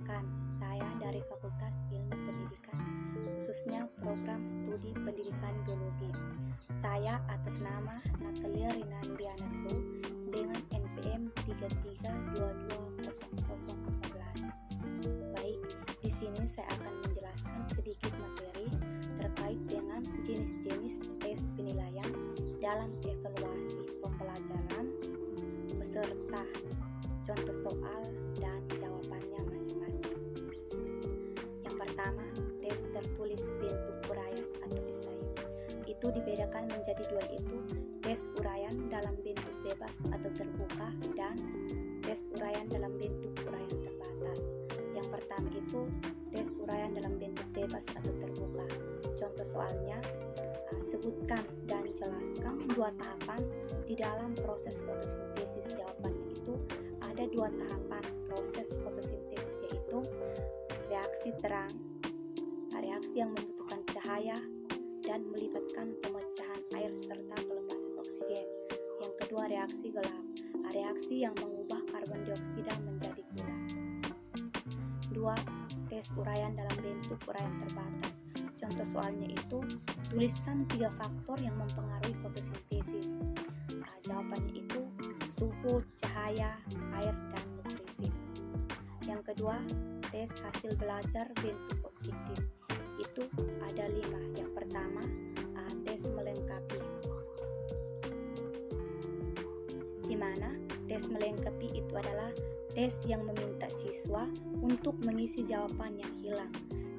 Perkenalkan, saya dari Fakultas Ilmu Pendidikan, khususnya program studi pendidikan biologi. Saya atas nama Natalia Rinandianatu dengan NPM 33220014. Baik, di sini saya akan menjelaskan sedikit materi terkait dengan jenis-jenis tes penilaian dalam evaluasi pembelajaran beserta contoh soal dan jawabannya masing-masing. Yang pertama, tes tertulis bentuk uraian atau esai. Itu dibedakan menjadi dua, itu tes uraian dalam bentuk bebas atau terbuka dan tes uraian dalam bentuk uraian terbatas. Yang pertama itu tes uraian dalam bentuk bebas atau terbuka. Contoh soalnya, sebutkan dan jelaskan dua tahapan di dalam proses fotosintesis. Jawabannya itu ada dua tahapan proses fotosintesis, yaitu reaksi terang, reaksi yang membutuhkan cahaya dan melibatkan pemecahan air serta pelepasan oksigen. Yang kedua, reaksi gelap, reaksi yang mengubah karbon dioksida menjadi gula. Dua, tes uraian dalam bentuk uraian terbatas. Contoh soalnya itu, tuliskan 3 faktor yang mempengaruhi fotosintesis. Jawabannya itu suhu, cahaya, air, dan nutrisi. Yang kedua, tes hasil belajar bentuk objektif. Itu ada 5. Yang pertama, tes melengkapi. Di mana tes melengkapi itu adalah tes yang meminta siswa untuk mengisi jawaban yang hilang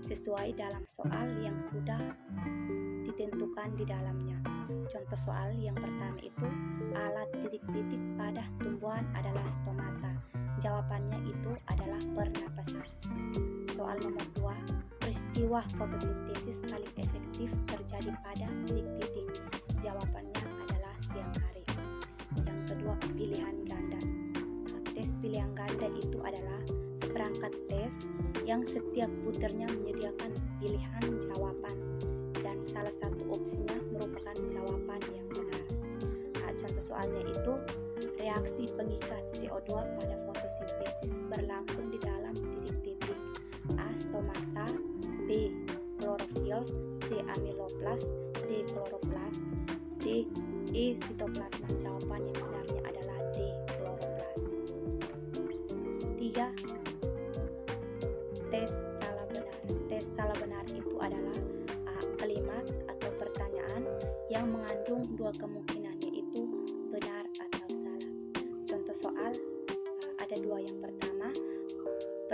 sesuai dalam soal yang sudah ditentukan di dalamnya. Contoh soal yang pertama itu, alat titik-titik pada tumbuhan adalah stomata. Jawabannya itu adalah pernapasan. Soal nomor 2, peristiwa fotosintesis paling efektif terjadi pada titik-titik. Jawabannya adalah siang hari. Yang kedua, pilihan ganda. Tes pilihan ganda itu adalah seperangkat tes yang setiap puternya menyediakan pilihan jawaban dan salah satu opsinya merupakan jawaban yang benar. Contoh soalnya itu, reaksi pengikat CO2 pada fotosintesis berlangsung di dalam titik-titik. A. Stomata, B. Klorofil, C. Amiloplas, D. Kloroplas, D. E. Sitoplasma. Jawaban yang benarnya adalah D. Kloroplas. 3. Tes salah benar. Tes salah benar itu adalah kalimat atau pertanyaan yang mengandung dua kemungkinan, yaitu benar atau salah. Contoh soal ada 2. Yang pertama,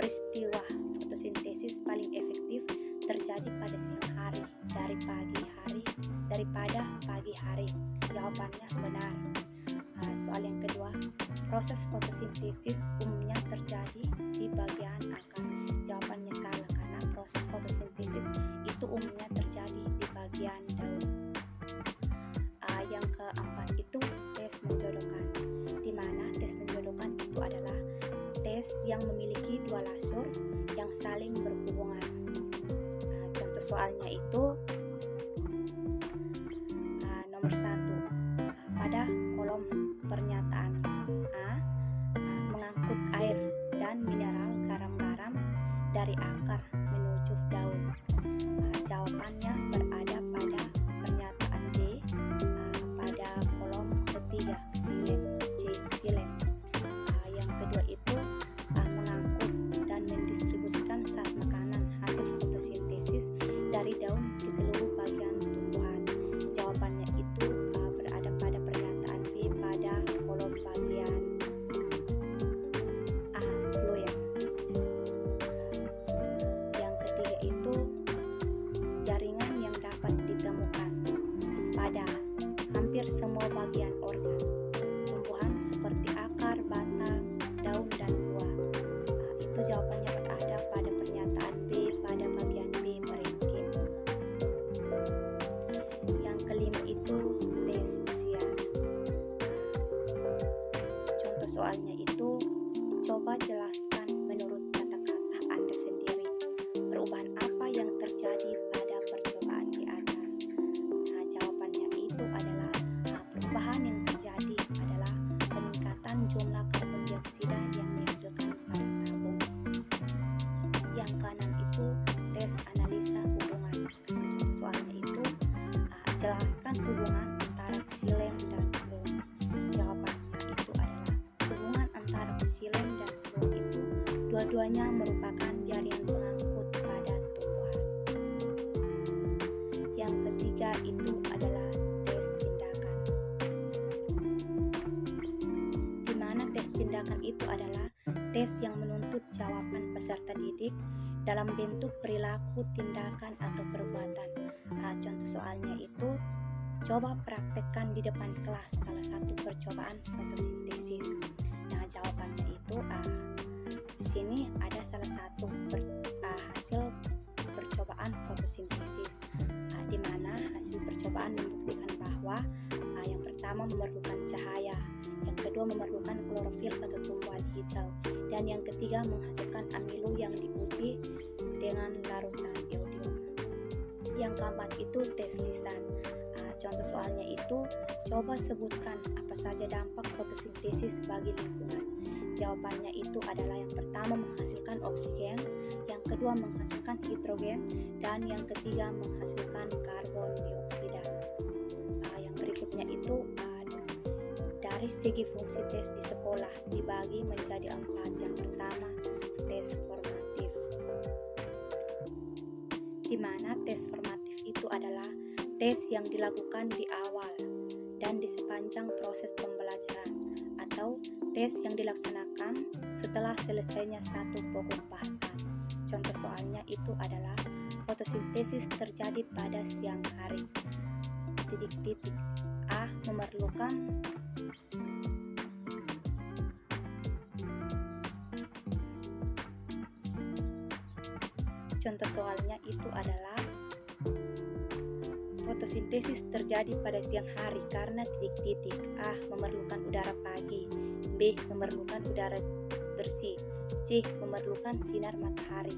peristiwa fotosintesis paling efektif terjadi pada siang hari daripada pagi hari. Jawabannya benar. Soal yang kedua, proses fotosintesis umumnya terjadi di bagian akar. Jawabannya salah, karena proses fotosintesis itu umumnya terjadi di bagian daun. Yang keempat itu tes menjodohkan, di mana tes menjodohkan itu adalah tes yang memiliki 2 lasur yang saling berhubungan. Contoh soalnya itu nomor 1, pada kolom pernyataan A, mengangkut air dan mineral garam-garam dari akar menuju daun. Jawabannya berada pada pernyataan D, pada kolom ketiga, xilem. Yang kedua itu mengangkut dan mendistribusikan zat makanan hasil fotosintesis dari daun ke seluruh bagian tumbuhan. Jawabannya itu berada pada pernyataan B pada kolom bagian A, fluid. Yang ketiga itu Keduanya merupakan jaringan pengangkut pada tumbuhan. Yang ketiga itu adalah tes tindakan. Di mana tes tindakan itu adalah tes yang menuntut jawaban peserta didik dalam bentuk perilaku, tindakan, atau perbuatan. Contoh soalnya itu, coba praktekkan di depan kelas salah satu percobaan fotosintesis. Nah, jawabannya itu di sini ada salah satu hasil percobaan fotosintesis, di mana hasil percobaan membuktikan bahwa yang pertama memerlukan cahaya, yang kedua memerlukan klorofil atau tumbuhan hijau, dan yang ketiga menghasilkan amilo yang diuji dengan larutan iodium. Yang keempat itu tes lisan. Contoh soalnya itu, coba sebutkan apa saja dampak fotosintesis bagi lingkungan. Jawabannya itu adalah yang pertama menghasilkan oksigen, yang kedua menghasilkan hidrogen, dan yang ketiga menghasilkan karbon dioksida. Yang berikutnya itu dari segi fungsi tes di sekolah dibagi menjadi 4. Yang pertama, tes formatif. Di mana tes formatif itu adalah tes yang dilakukan di awal dan di sepanjang proses pembelajaran, atau tes yang dilaksanakan setelah selesainya satu pokok bahasan. Contoh soalnya itu adalah fotosintesis terjadi pada siang hari. A memerlukan Contoh soalnya itu adalah fotosintesis terjadi pada siang hari karena A memerlukan udara pagi, B memerlukan udara bersih, C memerlukan sinar matahari,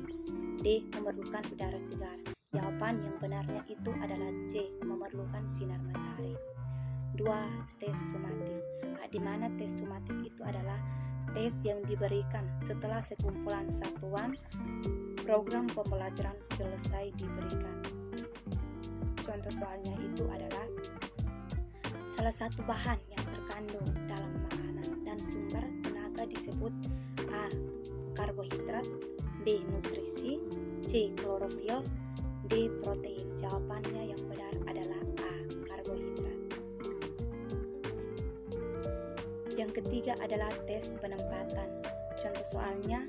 D memerlukan udara segar. Jawaban yang benarnya itu adalah C, memerlukan sinar matahari. 2. Tes sumatif. Di mana tes sumatif itu adalah tes yang diberikan setelah sekumpulan satuan program pembelajaran selesai diberikan. Contoh soalnya itu adalah salah satu bahan yang terkandung dalam makanan dan sumber tenaga disebut A. Karbohidrat, B. Nutrisi, C. Klorofil, D. Protein. Jawabannya yang benar adalah A. Karbohidrat. Yang ketiga adalah tes penempatan. Contoh soalnya,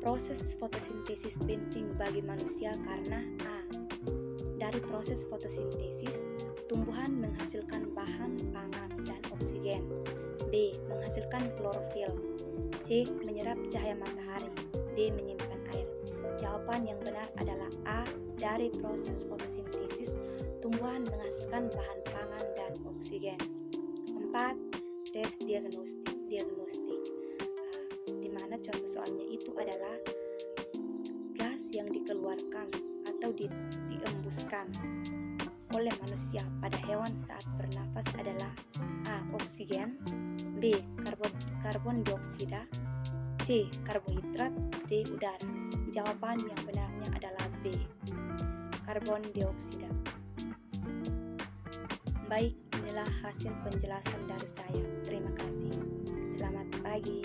proses fotosintesis penting bagi manusia karena A. Dari proses fotosintesis, tumbuhan menghasilkan bahan pangan dan oksigen. B. Menghasilkan klorofil. C. Menyerap cahaya matahari. D. Menyimpan air. Jawaban yang benar adalah A. Dari proses fotosintesis, tumbuhan menghasilkan bahan pangan dan oksigen. 4. Tes diagnostik. Di mana contoh soalnya itu adalah gas yang dikeluarkan atau diembuskan oleh manusia pada hewan saat bernafas adalah A. Oksigen, B. Karbon dioksida, C. Karbohidrat, D. Udara. Jawaban yang benarnya adalah B. Karbon dioksida. Baik, inilah hasil penjelasan dari saya. Terima kasih. Selamat pagi.